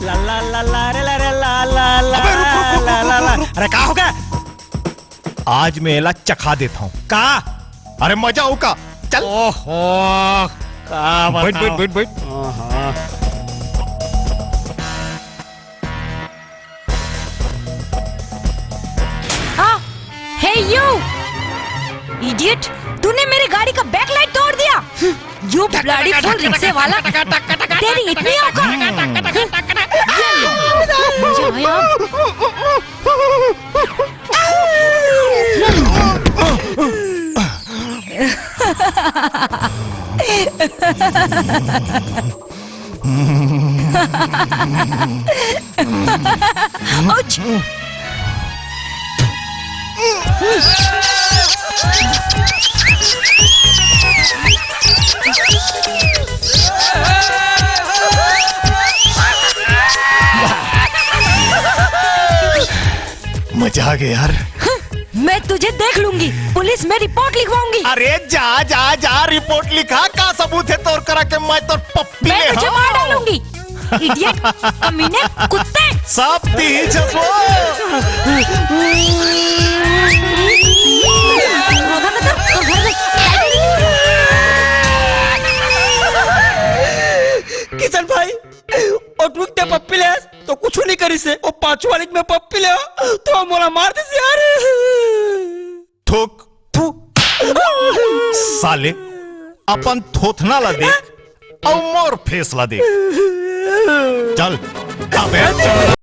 ला ला ला ला रे ला रे ला ला ला ला ला। अरे क्या हो गया? आज मेला चखा देता हूँ। का? अरे मजा हो का? चल। ओहो, का बैठ बताओ? बैठ बैठ बैठ। हाँ, हे यू इडियट, तूने मेरी गाड़ी का बैकलाइट तोड़ दिया। यू ब्लडी फुल रिक्शे वाला, तेरी इतनी औकात। मुझे आया। Ouch! मजा आ गया यार। मैं तुझे देख लूंगी, पुलिस में रिपोर्ट लिखवाऊंगी। अरे जा जा जा, रिपोर्ट लिखा का सबूत है तोर करा के मैं तोर पप्पी मैं ले तुझे हाँ। मार डालूंगी। इडियट, कमीने, कुत्ते। सब ती जसो। किशन भाई, और ते पप्पी ले तो कुछ नहीं करी से। वो पांचों वाली में पप्पी ले तो मोला मार दे यार। थूक थू साले, अपन थोथना ला देख और मोर फेस ला देख। चल, अबे चल।